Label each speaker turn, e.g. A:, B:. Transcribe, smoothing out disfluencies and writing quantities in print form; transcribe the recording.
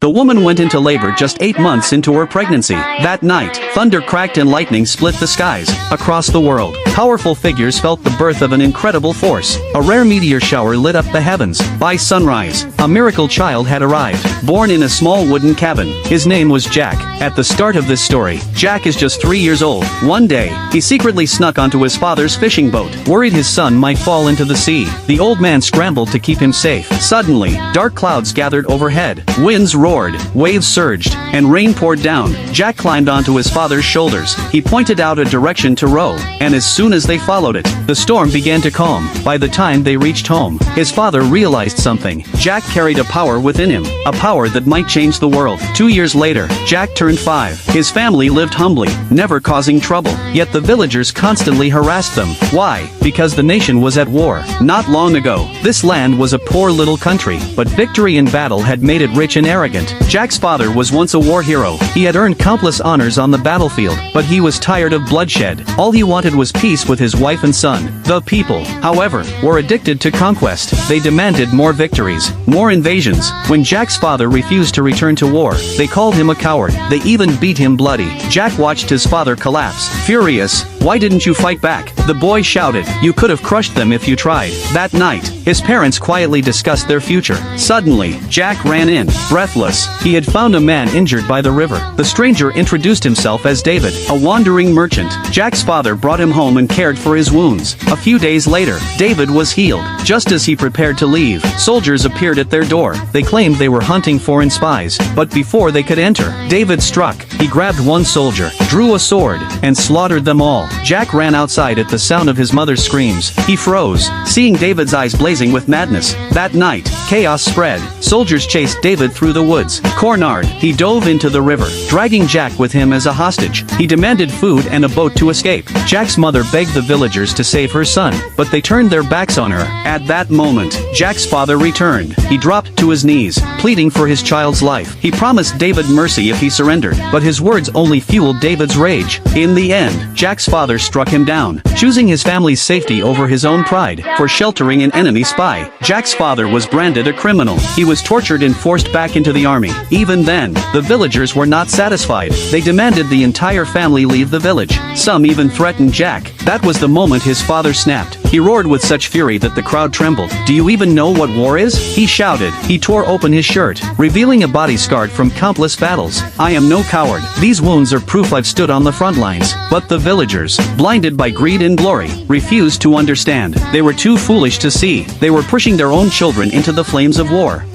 A: The woman went into labor just 8 months into her pregnancy. That night, thunder cracked and lightning split the skies. Across the world, powerful figures felt the birth of an incredible force. A rare meteor shower lit up the heavens. By sunrise, a miracle child had arrived, born in a small wooden cabin. His name was Jack. At the start of this story, Jack is just 3 years old. One day, he secretly snuck onto his father's fishing boat, worried his son might fall into the sea. The old man scrambled to keep him safe. Suddenly, dark clouds gathered overhead. Winds roared, waves surged, and rain poured down. Jack climbed onto his father's shoulders. He pointed out a direction to row, and as soon as they followed it, the storm began to calm. By the time they reached home, his father realized something. Jack carried a power within him, a power that might change the world. 2 years later, Jack turned 5. His family lived humbly, never causing trouble. Yet the villagers constantly harassed them. Why? Because the nation was at war. Not long ago, this land was a poor little country, but victory in battle had made it rich and arrogant. Jack's father was once a war hero. He had earned countless honors on the battlefield, but he was tired of bloodshed. All he wanted was peace with his wife and son. The people, however, were addicted to conquest. They demanded more victories, more invasions. When Jack's father refused to return to war, they called him a coward. They even beat him bloody. Jack watched his father collapse. Furious, "Why didn't you fight back?" the boy shouted. "You could have crushed them if you tried." That night, his parents quietly discussed their future. Suddenly, Jack ran in, breathless. He had found a man injured by the river. The stranger introduced himself as David, a wandering merchant. Jack's father brought him home and cared for his wounds. A few days later, David was healed. Just as he prepared to leave, soldiers appeared at their door. They claimed they were hunting foreign spies, but before they could enter, David struck. He grabbed one soldier, drew a sword, and slaughtered them all. Jack ran outside at the sound of his mother's screams. He froze, seeing David's eyes blazing with madness. That night, chaos spread. Soldiers chased David through the woods. Cornered, he dove into the river, dragging Jack with him as a hostage. He demanded food and a boat to escape. Jack's mother begged the villagers to save her son, but they turned their backs on her. At that moment, Jack's father returned. He dropped to his knees, pleading for his child's life. He promised David mercy if he surrendered, but his words only fueled David's rage. In the end, Jack's father struck him down, choosing his family's safety over his own pride. For sheltering an enemy spy, Jack's father was branded a criminal. He was tortured and forced back into the army. Even then, the villagers were not satisfied. They demanded the entire family leave the village. Some even threatened Jack. That was the moment his father snapped. He roared with such fury that the crowd trembled. "Do you even know what war is?" he shouted. He tore open his shirt, revealing a body scarred from countless battles. "I am no coward. These wounds are proof I've stood on the front lines." But the villagers, blinded by greed and glory, refused to understand. They were too foolish to see. They were pushing their own children into the flames of war.